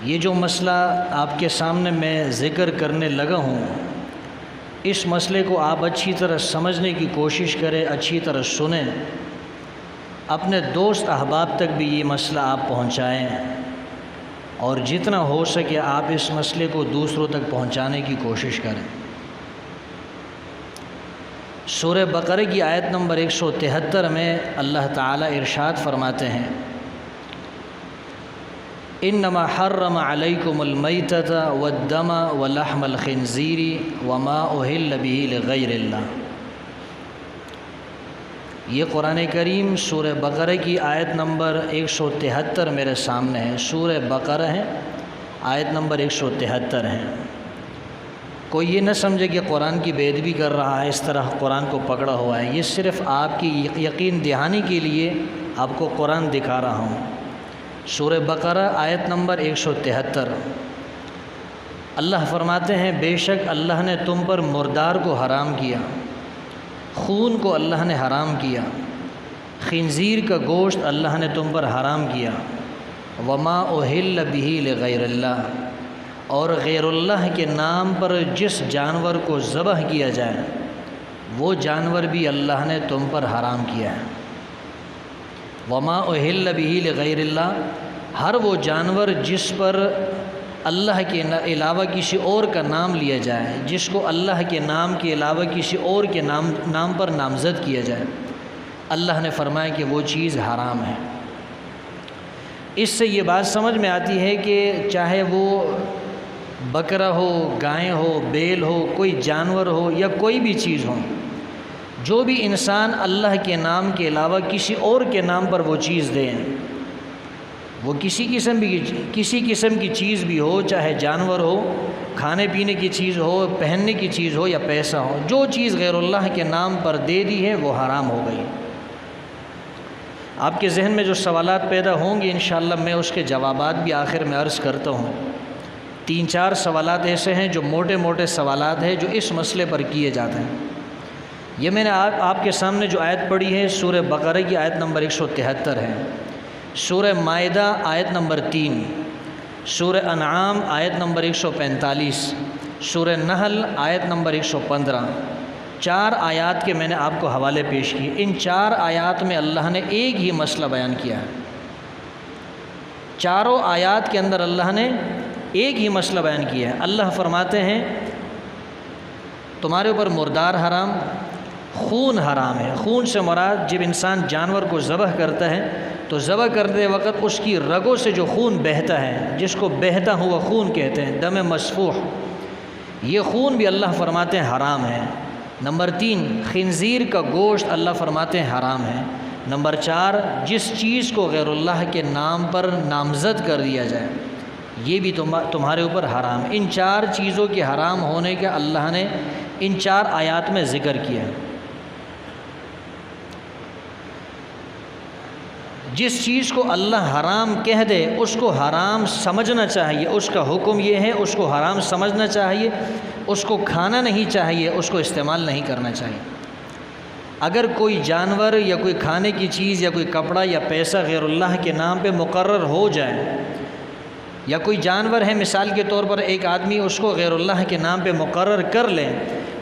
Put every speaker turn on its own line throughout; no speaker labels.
یہ جو مسئلہ آپ کے سامنے میں ذکر کرنے لگا ہوں، اس مسئلے کو آپ اچھی طرح سمجھنے کی کوشش کریں، اچھی طرح سنیں، اپنے دوست احباب تک بھی یہ مسئلہ آپ پہنچائیں، اور جتنا ہو سکے آپ اس مسئلے کو دوسروں تک پہنچانے کی کوشش کریں۔ سورہ بقرہ کی آیت نمبر 173 میں اللہ تعالیٰ ارشاد فرماتے ہیں، انما حرم علیکم المیتۃ والدم ولحم الخنزیر وما اہل بہ لغیر اللہ۔ یہ قرآن کریم سورہ بقرہ کی آیت نمبر 173 میرے سامنے ہے۔ سورہ بقرہ ہے، آیت نمبر 173 ہے۔ کوئی یہ نہ سمجھے کہ قرآن کی بے ادبی کر رہا ہے، اس طرح قرآن کو پکڑا ہوا ہے۔ یہ صرف آپ کی یقین دہانی کے لیے آپ کو قرآن دکھا رہا ہوں۔ سورہ بقرہ آیت نمبر 173، اللہ فرماتے ہیں، بے شک اللہ نے تم پر مردار کو حرام کیا، خون کو اللہ نے حرام کیا، خنزیر کا گوشت اللہ نے تم پر حرام کیا، وما اہل بہ لغیر اللہ، اور غیر اللہ کے نام پر جس جانور کو ذبح کیا جائے وہ جانور بھی اللہ نے تم پر حرام کیا ہے۔ وما اہل بہ لغیر اللہ، ہر وہ جانور جس پر اللہ کے علاوہ کسی اور کا نام لیا جائے، جس کو اللہ کے نام کے علاوہ کسی اور کے نام پر نامزد کیا جائے، اللہ نے فرمایا کہ وہ چیز حرام ہے۔ اس سے یہ بات سمجھ میں آتی ہے کہ چاہے وہ بکرا ہو، گائے ہو، بیل ہو، کوئی جانور ہو یا کوئی بھی چیز ہو، جو بھی انسان اللہ کے نام کے علاوہ کسی اور کے نام پر وہ چیز دیں، وہ کسی قسم کی چیز بھی ہو، چاہے جانور ہو، کھانے پینے کی چیز ہو، پہننے کی چیز ہو یا پیسہ ہو، جو چیز غیر اللہ کے نام پر دے دی ہے وہ حرام ہو گئی۔ آپ کے ذہن میں جو سوالات پیدا ہوں گے انشاءاللہ میں اس کے جوابات بھی آخر میں عرض کرتا ہوں۔ 3-4 سوالات ایسے ہیں جو موٹے موٹے سوالات ہیں جو اس مسئلے پر کیے جاتے ہیں۔ یہ میں نے آپ کے سامنے جو آیت پڑھی ہے سورہ بقرہ کی آیت نمبر 173 ہے، سورہ مائدہ آیت نمبر 3، سورہ انعام آیت نمبر 145، سورہ نحل آیت نمبر 115، 4 آیات کے میں نے آپ کو حوالے پیش کیے۔ ان 4 آیات میں اللہ نے ایک ہی مسئلہ بیان کیا ہے۔ چاروں آیات کے اندر اللہ نے ایک ہی مسئلہ بیان کیا ہے۔ اللہ فرماتے ہیں تمہارے اوپر مردار حرام، خون حرام ہے۔ خون سے مراد جب انسان جانور کو ذبح کرتا ہے تو ذبح کرتے وقت اس کی رگوں سے جو خون بہتا ہے، جس کو بہتا ہوا خون کہتے ہیں، دم مسفوح، یہ خون بھی اللہ فرماتے ہیں حرام ہے۔ نمبر 3، خنزیر کا گوشت اللہ فرماتے ہیں حرام ہے۔ نمبر 4، جس چیز کو غیر اللہ کے نام پر نامزد کر دیا جائے یہ بھی تمہارے اوپر حرام۔ ان 4 چیزوں کے حرام ہونے کا اللہ نے ان 4 آیات میں ذکر کیا ہے۔ جس چیز کو اللہ حرام کہہ دے اس کو حرام سمجھنا چاہیے، اس کا حکم یہ ہے اس کو حرام سمجھنا چاہیے، اس کو کھانا نہیں چاہیے، اس کو استعمال نہیں کرنا چاہیے۔ اگر کوئی جانور یا کوئی کھانے کی چیز یا کوئی کپڑا یا پیسہ غیر اللہ کے نام پہ مقرر ہو جائے، یا کوئی جانور ہے مثال کے طور پر ایک آدمی اس کو غیر اللہ کے نام پہ مقرر کر لے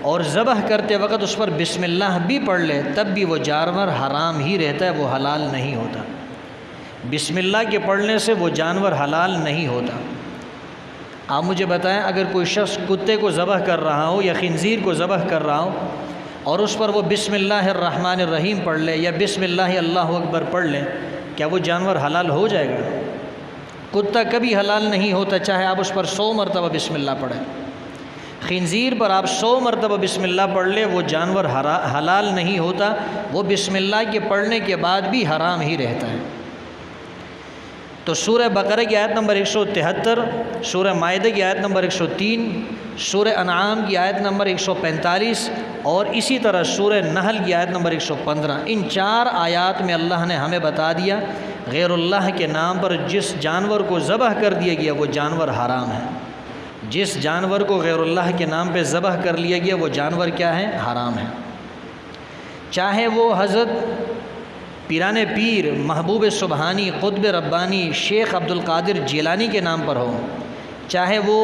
اور ذبح کرتے وقت اس پر بسم اللہ بھی پڑھ لے، تب بھی وہ جانور حرام ہی رہتا ہے، وہ حلال نہیں ہوتا۔ بسم اللہ کے پڑھنے سے وہ جانور حلال نہیں ہوتا۔ آپ مجھے بتائیں اگر کوئی شخص کتے کو ذبح کر رہا ہو یا خنزیر کو ذبح کر رہا ہو اور اس پر وہ بسم اللہ الرحمن الرحیم پڑھ لے یا بسم اللہ اللہ اکبر پڑھ لے، کیا وہ جانور حلال ہو جائے گا؟ کتا کبھی حلال نہیں ہوتا، چاہے آپ اس پر 100 مرتبہ بسم اللہ پڑھیں۔ خنزیر پر آپ 100 مرتبہ بسم اللہ پڑھ لے، وہ جانور حلال نہیں ہوتا، وہ بسم اللہ کے پڑھنے کے بعد بھی حرام ہی رہتا ہے۔ تو سورہ بقرہ کی آیت نمبر 173، سورہ مائدہ کی آیت نمبر 103، سورہ انعام کی آیت نمبر 145 اور اسی طرح سورہ نحل کی آیت نمبر 115، ان 4 آیات میں اللہ نے ہمیں بتا دیا غیر اللہ کے نام پر جس جانور کو ذبح کر دیا گیا وہ جانور حرام ہے۔ جس جانور کو غیر اللہ کے نام پہ ذبح کر لیا گیا وہ جانور کیا ہے؟ حرام ہے۔ چاہے وہ حضرت پیران پیر محبوب سبحانی قطب ربانی شیخ عبد القادر جیلانی کے نام پر ہو، چاہے وہ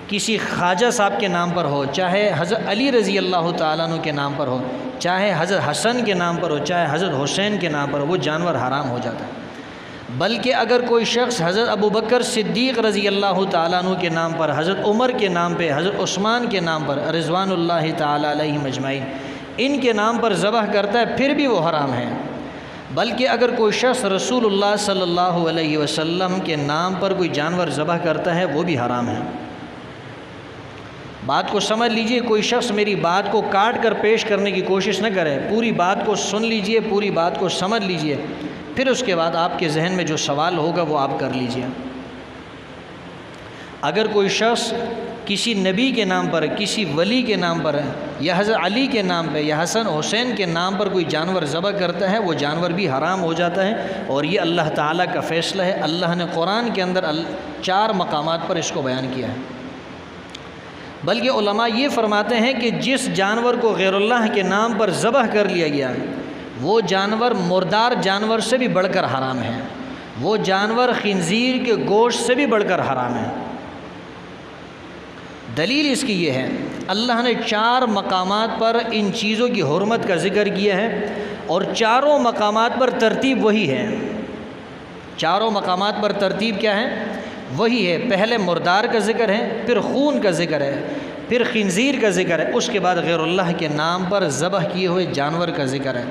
کسی خواجہ صاحب کے نام پر ہو، چاہے حضرت علی رضی اللہ تعالیٰ عنہ کے نام پر ہو، چاہے حضرت حسن کے نام پر ہو، چاہے حضرت حسین کے نام پر ہو، وہ جانور حرام ہو جاتا ہے۔ بلکہ اگر کوئی شخص حضرت ابو بکر صدیق رضی اللہ تعالیٰ عنہ کے نام پر، حضرت عمر کے نام پہ، حضرت عثمان کے نام پر رضوان اللہ تعالیٰ علیہم اجمعین، ان کے نام پر ذبح کرتا ہے پھر بھی وہ حرام ہے۔ بلکہ اگر کوئی شخص رسول اللہ صلی اللہ علیہ وسلم کے نام پر کوئی جانور ذبح کرتا ہے وہ بھی حرام ہے۔ بات کو سمجھ لیجئے، کوئی شخص میری بات کو کاٹ کر پیش کرنے کی کوشش نہ کرے، پوری بات کو سن لیجئے، پوری بات کو سمجھ لیجئے، پھر اس کے بعد آپ کے ذہن میں جو سوال ہوگا وہ آپ کر لیجئے۔ اگر کوئی شخص کسی نبی کے نام پر، کسی ولی کے نام پر، یا حضرت علی کے نام پہ، یا حسن حسین کے نام پر کوئی جانور ذبح کرتا ہے، وہ جانور بھی حرام ہو جاتا ہے، اور یہ اللہ تعالیٰ کا فیصلہ ہے۔ اللہ نے قرآن کے اندر 4 مقامات پر اس کو بیان کیا ہے۔ بلکہ علماء یہ فرماتے ہیں کہ جس جانور کو غیر اللہ کے نام پر ذبح کر لیا گیا، وہ جانور مردار جانور سے بھی بڑھ کر حرام ہے، وہ جانور خنزیر کے گوشت سے بھی بڑھ کر حرام ہے۔ دلیل اس کی یہ ہے، اللہ نے 4 مقامات پر ان چیزوں کی حرمت کا ذکر کیا ہے، اور چاروں مقامات پر ترتیب وہی ہے۔ چاروں مقامات پر ترتیب کیا ہے؟ وہی ہے۔ پہلے مردار کا ذکر ہے، پھر خون کا ذکر ہے، پھر خنزیر کا ذکر ہے، اس کے بعد غیر اللہ کے نام پر ذبح کیے ہوئے جانور کا ذکر ہے۔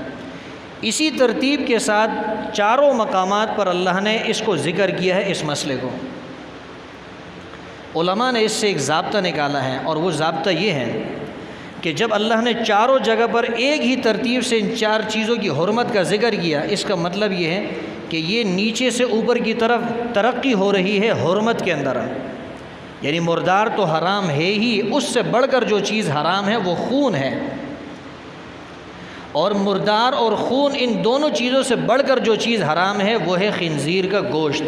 اسی ترتیب کے ساتھ چاروں مقامات پر اللہ نے اس کو ذکر کیا ہے، اس مسئلے کو۔ علماء نے اس سے ایک ضابطہ نکالا ہے، اور وہ ضابطہ یہ ہے کہ جب اللہ نے چاروں جگہ پر ایک ہی ترتیب سے ان 4 چیزوں کی حرمت کا ذکر کیا، اس کا مطلب یہ ہے کہ یہ نیچے سے اوپر کی طرف ترقی ہو رہی ہے حرمت کے اندر۔ یعنی مردار تو حرام ہے ہی، اس سے بڑھ کر جو چیز حرام ہے وہ خون ہے، اور مردار اور خون ان دونوں چیزوں سے بڑھ کر جو چیز حرام ہے وہ ہے خنزیر کا گوشت۔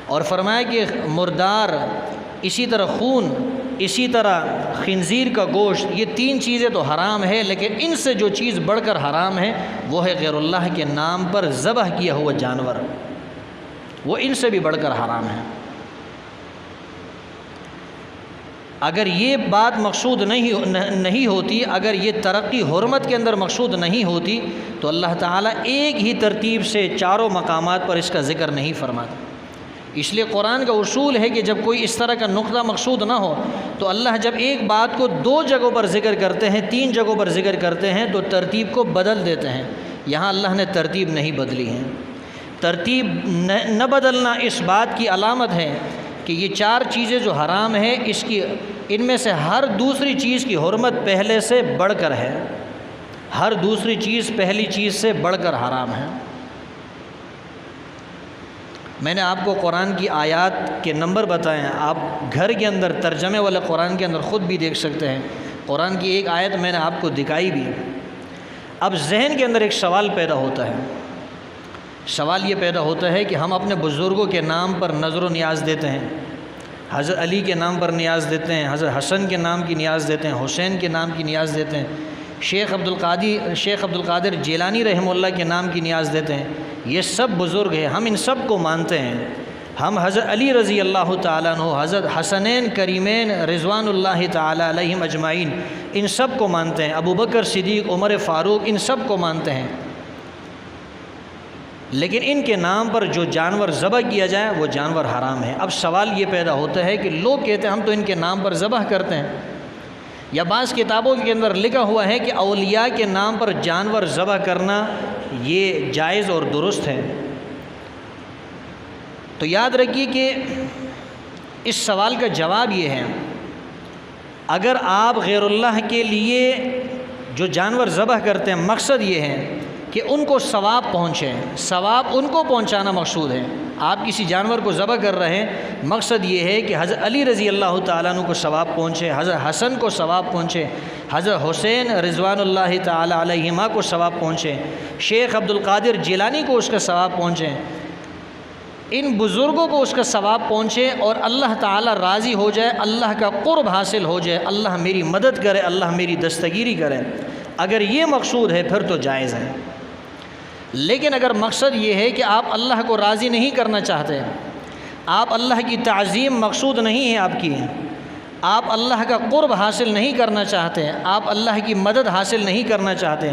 اور فرمایا کہ مردار، اسی طرح خون، اسی طرح خنزیر کا گوشت، یہ 3 چیزیں تو حرام ہے، لیکن ان سے جو چیز بڑھ کر حرام ہے وہ ہے غیر اللہ کے نام پر ذبح کیا ہوا جانور، وہ ان سے بھی بڑھ کر حرام ہے۔ اگر یہ بات مقصود نہیں ہوتی، اگر یہ ترقی حرمت کے اندر مقصود نہیں ہوتی، تو اللہ تعالیٰ ایک ہی ترتیب سے چاروں مقامات پر اس کا ذکر نہیں فرماتا۔ اس لیے قرآن کا اصول ہے کہ جب کوئی اس طرح کا نقطہ مقصود نہ ہو، تو اللہ جب ایک بات کو 2 جگہوں پر ذکر کرتے ہیں، 3 جگہوں پر ذکر کرتے ہیں، تو ترتیب کو بدل دیتے ہیں۔ یہاں اللہ نے ترتیب نہیں بدلی ہے۔ ترتیب نہ بدلنا اس بات کی علامت ہے کہ یہ 4 چیزیں جو حرام ہیں، ان میں سے ہر دوسری چیز کی حرمت پہلے سے بڑھ کر ہے، ہر دوسری چیز پہلی چیز سے بڑھ کر حرام ہے۔ میں نے آپ کو قرآن کی آیات کے نمبر بتائے ہیں، آپ گھر کے اندر ترجمے والے قرآن کے اندر خود بھی دیکھ سکتے ہیں۔ قرآن کی ایک آیت میں نے آپ کو دکھائی بھی۔ اب ذہن کے اندر ایک سوال پیدا ہوتا ہے، سوال یہ پیدا ہوتا ہے کہ ہم اپنے بزرگوں کے نام پر نظر و نیاز دیتے ہیں، حضرت علی کے نام پر نیاز دیتے ہیں، حضرت حسن کے نام کی نیاز دیتے ہیں، حسین کے نام کی نیاز دیتے ہیں، شیخ عبد القادر جیلانی رحمہ اللہ کے نام کی نیاز دیتے ہیں۔ یہ سب بزرگ ہیں، ہم ان سب کو مانتے ہیں۔ ہم حضرت علی رضی اللہ تعالیٰ عنہ، حضرت حسنین کریمین رضوان اللہ تعالیٰ علیہم اجمعین، ان سب کو مانتے ہیں۔ ابو بکر صدیق، عمر فاروق، ان سب کو مانتے ہیں۔ لیکن ان کے نام پر جو جانور ذبح کیا جائے وہ جانور حرام ہے۔ اب سوال یہ پیدا ہوتا ہے کہ لوگ کہتے ہیں ہم تو ان کے نام پر ذبح کرتے ہیں، یا بعض کتابوں کے اندر لکھا ہوا ہے کہ اولیاء کے نام پر جانور ذبح کرنا یہ جائز اور درست ہے۔ تو یاد رکھیے کہ اس سوال کا جواب یہ ہے، اگر آپ غیر اللہ کے لیے جو جانور ذبح کرتے ہیں، مقصد یہ ہے کہ ان کو ثواب پہنچے، ثواب ان کو پہنچانا مقصود ہے۔ آپ کسی جانور کو ذبح کر رہے ہیں، مقصد یہ ہے کہ حضرت علی رضی اللہ تعالیٰ عنہ کو ثواب پہنچے، حضرت حسن کو ثواب پہنچے، حضرت حسین رضوان اللہ تعالیٰ علیہما کو ثواب پہنچے، شیخ عبد القادر جیلانی کو اس کا ثواب پہنچے، ان بزرگوں کو اس کا ثواب پہنچے، اور اللہ تعالیٰ راضی ہو جائے، اللہ کا قرب حاصل ہو جائے، اللہ میری مدد کرے، اللہ میری دستگیری کرے۔ اگر یہ مقصود ہے پھر تو جائز ہے۔ لیکن اگر مقصد یہ ہے کہ آپ اللہ کو راضی نہیں کرنا چاہتے، آپ اللہ کی تعظیم مقصود نہیں ہے آپ کی، آپ اللہ کا قرب حاصل نہیں کرنا چاہتے، آپ اللہ کی مدد حاصل نہیں کرنا چاہتے،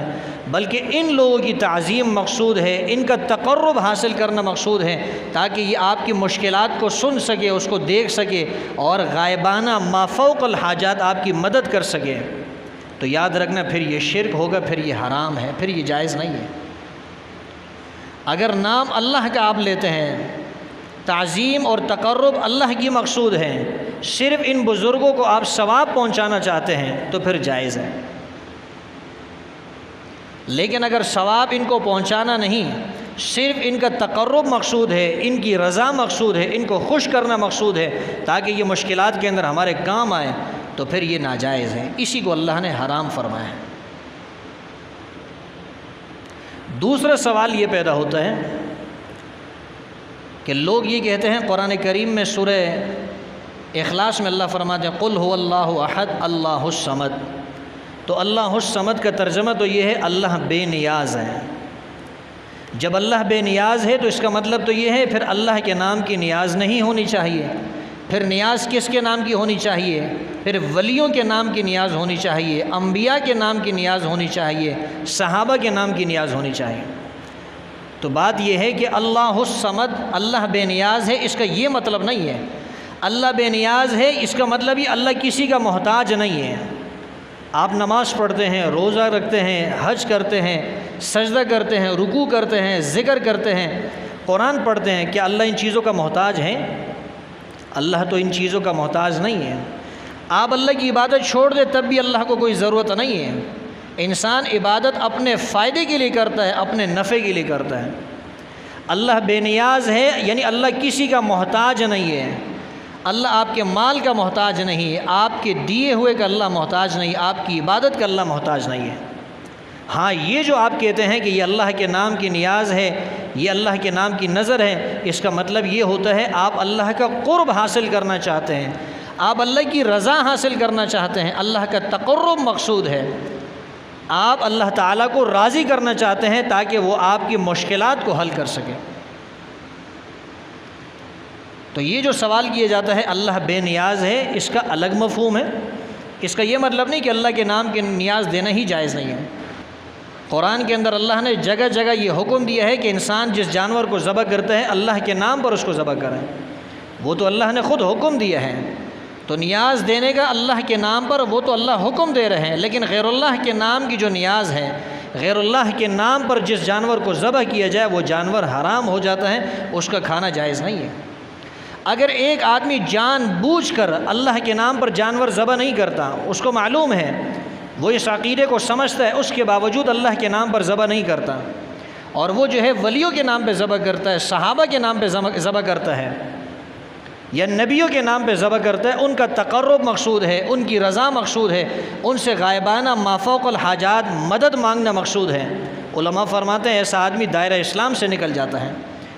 بلکہ ان لوگوں کی تعظیم مقصود ہے، ان کا تقرب حاصل کرنا مقصود ہے، تاکہ یہ آپ کی مشکلات کو سن سکے، اس کو دیکھ سکے اور غائبانہ ما فوق الحاجات آپ کی مدد کر سکے، تو یاد رکھنا پھر یہ شرک ہوگا، پھر یہ حرام ہے، پھر یہ جائز نہیں ہے۔ اگر نام اللہ کا آپ لیتے ہیں، تعظیم اور تقرب اللہ کی مقصود ہے، صرف ان بزرگوں کو آپ ثواب پہنچانا چاہتے ہیں تو پھر جائز ہے، لیکن اگر ثواب ان کو پہنچانا نہیں، صرف ان کا تقرب مقصود ہے، ان کی رضا مقصود ہے، ان کو خوش کرنا مقصود ہے تاکہ یہ مشکلات کے اندر ہمارے کام آئے، تو پھر یہ ناجائز ہے، اسی کو اللہ نے حرام فرمایا ہے۔ دوسرا سوال یہ پیدا ہوتا ہے کہ لوگ یہ کہتے ہیں، قرآن کریم میں سورہ اخلاص میں اللہ فرماتے ہیں قل هو اللہ احد اللہ الصمد، تو اللہ الصمد کا ترجمہ تو یہ ہے اللہ بے نیاز ہے۔ جب اللہ بے نیاز ہے تو اس کا مطلب تو یہ ہے پھر اللہ کے نام کی نیاز نہیں ہونی چاہیے، پھر نیاز کس کے نام کی ہونی چاہیے؟ پھر ولیوں کے نام کی نیاز ہونی چاہیے، انبیاء کے نام کی نیاز ہونی چاہیے، صحابہ کے نام کی نیاز ہونی چاہیے۔ تو بات یہ ہے کہ اللہ الصمد، اللہ بے نیاز ہے، اس کا یہ مطلب نہیں ہے اللہ بے نیاز ہے، اس کا مطلب یہ اللہ کسی کا محتاج نہیں ہے۔ آپ نماز پڑھتے ہیں، روزہ رکھتے ہیں، حج کرتے ہیں، سجدہ کرتے ہیں، رکوع کرتے ہیں، ذکر کرتے ہیں، قرآن پڑھتے ہیں، کیا اللہ ان چیزوں کا محتاج ہے؟ اللہ تو ان چیزوں کا محتاج نہیں ہے۔ آپ اللہ کی عبادت چھوڑ دیں تب بھی اللہ کو کوئی ضرورت نہیں ہے۔ انسان عبادت اپنے فائدے کے لیے کرتا ہے، اپنے نفع کے لیے کرتا ہے۔ اللہ بے نیاز ہے، یعنی اللہ کسی کا محتاج نہیں ہے، اللہ آپ کے مال کا محتاج نہیں ہے، آپ کے دیے ہوئے کا اللہ محتاج نہیں، آپ کی عبادت کا اللہ محتاج نہیں ہے۔ ہاں یہ جو آپ کہتے ہیں کہ یہ اللہ کے نام کی نیاز ہے، یہ اللہ کے نام کی نظر ہے، اس کا مطلب یہ ہوتا ہے آپ اللہ کا قرب حاصل کرنا چاہتے ہیں، آپ اللہ کی رضا حاصل کرنا چاہتے ہیں، اللہ کا تقرب مقصود ہے، آپ اللہ تعالیٰ کو راضی کرنا چاہتے ہیں تاکہ وہ آپ کی مشکلات کو حل کر سکے۔ تو یہ جو سوال کیا جاتا ہے اللہ بے نیاز ہے، اس کا الگ مفہوم ہے، اس کا یہ مطلب نہیں کہ اللہ کے نام کی نیاز دینا ہی جائز نہیں ہے۔ قرآن کے اندر اللہ نے جگہ جگہ یہ حکم دیا ہے کہ انسان جس جانور کو ذبح کرتا ہے اللہ کے نام پر اس کو ذبح کرے، وہ تو اللہ نے خود حکم دیا ہے، تو نیاز دینے کا اللہ کے نام پر وہ تو اللہ حکم دے رہے ہیں، لیکن غیر اللہ کے نام کی جو نیاز ہے، غیر اللہ کے نام پر جس جانور کو ذبح کیا جائے وہ جانور حرام ہو جاتا ہے، اس کا کھانا جائز نہیں ہے۔ اگر ایک آدمی جان بوجھ کر اللہ کے نام پر جانور ذبح نہیں کرتا، اس کو معلوم ہے، وہ اس عقیدے کو سمجھتا ہے، اس کے باوجود اللہ کے نام پر ذبح نہیں کرتا، اور وہ جو ہے ولیوں کے نام پہ ذبح کرتا ہے، صحابہ کے نام پہ ذبح کرتا ہے یا نبیوں کے نام پہ ذبح کرتا ہے، ان کا تقرب مقصود ہے، ان کی رضا مقصود ہے، ان سے غائبانہ ما فوق الحاجات مدد مانگنا مقصود ہے، علماء فرماتے ہیں ایسا آدمی دائرہ اسلام سے نکل جاتا ہے،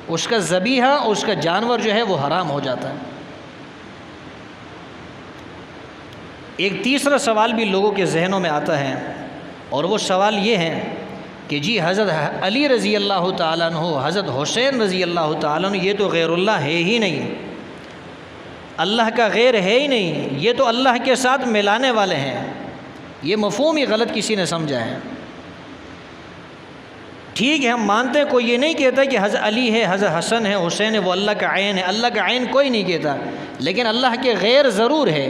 اس کا ذبیحہ، اس کا جانور جو ہے وہ حرام ہو جاتا ہے۔ ایک تیسرا سوال بھی لوگوں کے ذہنوں میں آتا ہے، اور وہ سوال یہ ہے کہ جی حضرت علی رضی اللہ تعالیٰ عنہ، حضرت حسین رضی اللہ تعالیٰ عنہ، یہ تو غیر اللہ ہے ہی نہیں، اللہ کا غیر ہے ہی نہیں، یہ تو اللہ کے ساتھ ملانے والے ہیں۔ یہ مفہوم ہی غلط کسی نے سمجھا ہے۔ ٹھیک ہے، ہم مانتے ہیں، کوئی یہ نہیں کہتا کہ حضرت علی ہے، حضرت حسن ہے، حسین ہے، وہ اللہ کا عین ہے، اللہ کا عین کوئی نہیں کہتا، لیکن اللہ کے غیر ضرور ہے۔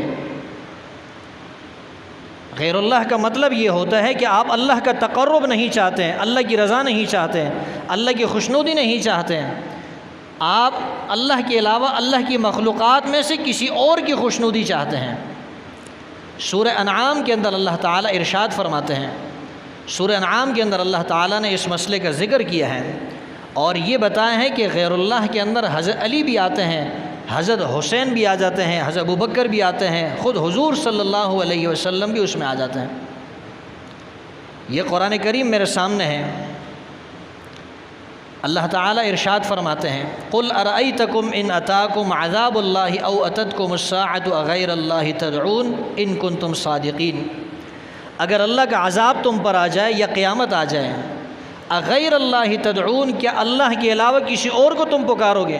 غیر اللہ کا مطلب یہ ہوتا ہے کہ آپ اللہ کا تقرب نہیں چاہتے ہیں، اللہ کی رضا نہیں چاہتے ہیں، اللہ کی خوشنودی نہیں چاہتے ہیں، آپ اللہ کے علاوہ اللہ کی مخلوقات میں سے کسی اور کی خوشنودی چاہتے ہیں۔ سورہ انعام کے اندر اللہ تعالیٰ ارشاد فرماتے ہیں، سورہ انعام کے اندر اللہ تعالیٰ نے اس مسئلے کا ذکر کیا ہے اور یہ بتایا ہے کہ غیر اللہ کے اندر حضرت علی بھی آتے ہیں، حضرت حسین بھی آ جاتے ہیں، حضرت ابوبکر بھی آتے ہیں، خود حضور صلی اللہ علیہ وسلم بھی اس میں آ جاتے ہیں۔ یہ قرآن کریم میرے سامنے ہے، اللہ تعالیٰ ارشاد فرماتے ہیں قُلْ أَرَأَيْتَكُمْ إِنْ أَتَاكُمْ عَذَابُ اللَّهِ أَوْ أَتَتْكُمُ السَّاعَةُ أَغَيْرَ اللَّهِ تَدْعُونَ إِن كُنتُمْ صَادِقِينَ۔ اگر اللہ کا عذاب تم پر آ جائے یا قیامت آ جائے، اغیر اللہ تدعون، کیا اللہ کے علاوہ کسی اور کو تم پکارو گے؟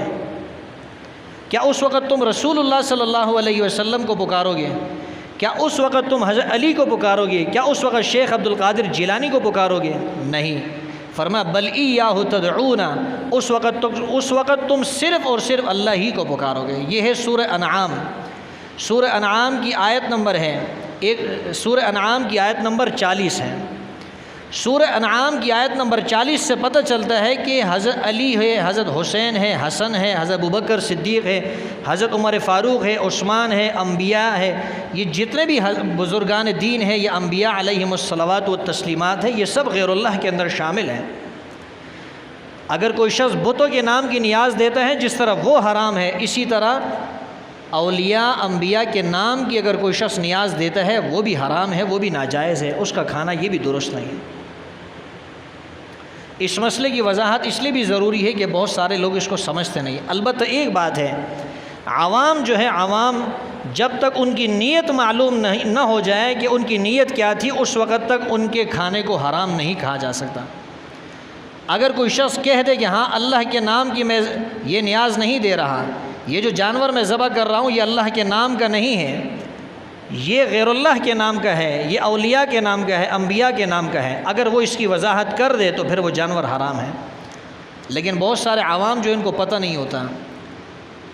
کیا اس وقت تم رسول اللہ صلی اللہ علیہ وسلم کو پکارو گے؟ کیا اس وقت تم حضرت علی کو پکارو گے؟ کیا اس وقت شیخ عبد القادر جیلانی کو پکارو گے؟ نہیں، فرمایا بل ایاہ تدعون، اس وقت تم صرف اور صرف اللہ ہی کو پکارو گے۔ یہ ہے سورہ انعام۔ سورہ انعام کی آیت نمبر ہے سورہ انعام کی آیت نمبر 40 ہے۔ سورہ انعام کی آیت نمبر 40 سے پتہ چلتا ہے کہ حضرت علی ہے، حضرت حسین ہے، حسن ہے، حضرت ابوبکر صدیق ہے، حضرت عمر فاروق ہے، عثمان ہے، انبیاء ہے، یہ جتنے بھی بزرگان دین ہیں، یہ انبیاء علیہم الصلوات والتسلیمات ہیں، یہ سب غیر اللہ کے اندر شامل ہیں۔ اگر کوئی شخص بتوں کے نام کی نیاز دیتا ہے جس طرح وہ حرام ہے، اسی طرح اولیاء انبیاء کے نام کی اگر کوئی شخص نیاز دیتا ہے وہ بھی حرام ہے، وہ بھی ناجائز ہے، اس کا کھانا یہ بھی درست نہیں ہے۔ اس مسئلے کی وضاحت اس لیے بھی ضروری ہے کہ بہت سارے لوگ اس کو سمجھتے نہیں۔ البتہ ایک بات ہے، عوام جو ہے، عوام جب تک ان کی نیت معلوم نہ ہو جائے کہ ان کی نیت کیا تھی، اس وقت تک ان کے کھانے کو حرام نہیں کہا جا سکتا۔ اگر کوئی شخص کہہ دے کہ ہاں اللہ کے نام کی میں یہ نیاز نہیں دے رہا، یہ جو جانور میں ذبح کر رہا ہوں یہ اللہ کے نام کا نہیں ہے، یہ غیر اللہ کے نام کا ہے، یہ اولیاء کے نام کا ہے، انبیاء کے نام کا ہے، اگر وہ اس کی وضاحت کر دے تو پھر وہ جانور حرام ہے۔ لیکن بہت سارے عوام جو ان کو پتہ نہیں ہوتا۔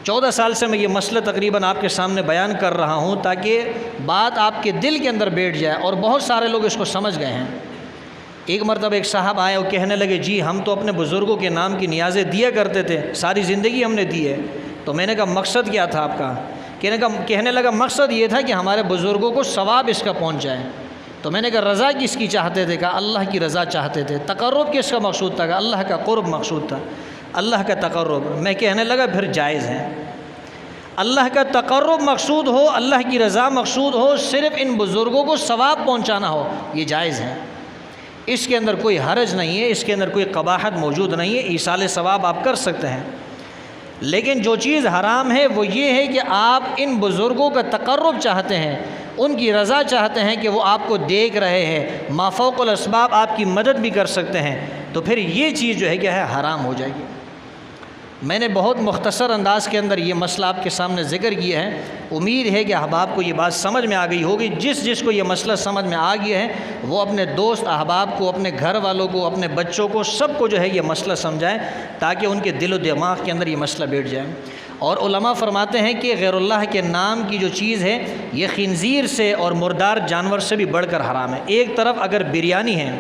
14 سال سے میں یہ مسئلہ تقریباً آپ کے سامنے بیان کر رہا ہوں تاکہ بات آپ کے دل کے اندر بیٹھ جائے، اور بہت سارے لوگ اس کو سمجھ گئے ہیں۔ ایک مرتبہ ایک صاحب آئے اور کہنے لگے جی ہم تو اپنے بزرگوں کے نام کی نیازیں دیا کرتے تھے، ساری زندگی ہم نے دی ہے۔ تو میں نے کہا مقصد کیا تھا آپ کا؟ کہنے لگا مقصد یہ تھا کہ ہمارے بزرگوں کو ثواب اس کا پہنچ جائے۔ تو میں نے کہا رضا کس کی چاہتے تھے؟ کہا اللہ کی رضا چاہتے تھے۔ تقرب کس کا مقصود تھا؟ کہا اللہ کا قرب مقصود تھا، اللہ کا تقرب۔ میں کہنے لگا پھر جائز ہے، اللہ کا تقرب مقصود ہو، اللہ کی رضا مقصود ہو، صرف ان بزرگوں کو ثواب پہنچانا ہو، یہ جائز ہے، اس کے اندر کوئی حرج نہیں ہے، اس کے اندر کوئی قباحت موجود نہیں ہے، ایصال ثواب آپ کر سکتے ہیں۔ لیکن جو چیز حرام ہے وہ یہ ہے کہ آپ ان بزرگوں کا تقرب چاہتے ہیں، ان کی رضا چاہتے ہیں کہ وہ آپ کو دیکھ رہے ہیں، ما فوق الاسباب آپ کی مدد بھی کر سکتے ہیں، تو پھر یہ چیز جو ہے کیا ہے، حرام ہو جائے گی۔ میں نے بہت مختصر انداز کے اندر یہ مسئلہ آپ کے سامنے ذکر کیا ہے، امید ہے کہ احباب کو یہ بات سمجھ میں آ گئی ہوگی۔ جس کو یہ مسئلہ سمجھ میں آ گیا ہے وہ اپنے دوست احباب کو، اپنے گھر والوں کو، اپنے بچوں کو، سب کو جو ہے یہ مسئلہ سمجھائیں تاکہ ان کے دل و دماغ کے اندر یہ مسئلہ بیٹھ جائے۔ اور علماء فرماتے ہیں کہ غیر اللہ کے نام کی جو چیز ہے یہ خنزیر سے اور مردار جانور سے بھی بڑھ کر حرام ہے۔ ایک طرف اگر بریانی ہے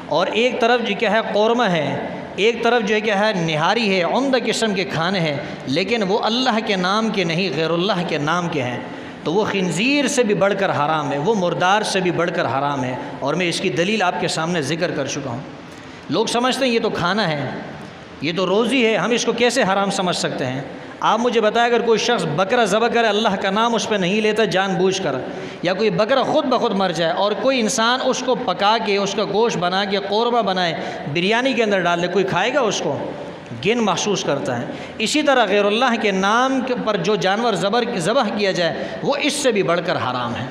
اور ایک طرف جو کیا ہے قورمہ ہے، ایک طرف جو ہے کیا ہے نہاری ہے، عمدہ قسم کے کھانے ہیں، لیکن وہ اللہ کے نام کے نہیں، غیر اللہ کے نام کے ہیں، تو وہ خنزیر سے بھی بڑھ کر حرام ہے، وہ مردار سے بھی بڑھ کر حرام ہے۔ اور میں اس کی دلیل آپ کے سامنے ذکر کر چکا ہوں۔ لوگ سمجھتے ہیں یہ تو کھانا ہے، یہ تو روزی ہے، ہم اس کو کیسے حرام سمجھ سکتے ہیں؟ آپ مجھے بتائیں اگر کوئی شخص بکرا ذبح کرے، اللہ کا نام اس پہ نہیں لیتا جان بوجھ کر، یا کوئی بکرا خود بخود مر جائے اور کوئی انسان اس کو پکا کے، اس کا گوشت بنا کے قورمہ بنائے، بریانی کے اندر ڈال دے، کوئی کھائے گا اس کو؟ گن محسوس کرتا ہے۔ اسی طرح غیر اللہ کے نام پر جو جانور ذبح کیا جائے وہ اس سے بھی بڑھ کر حرام ہے۔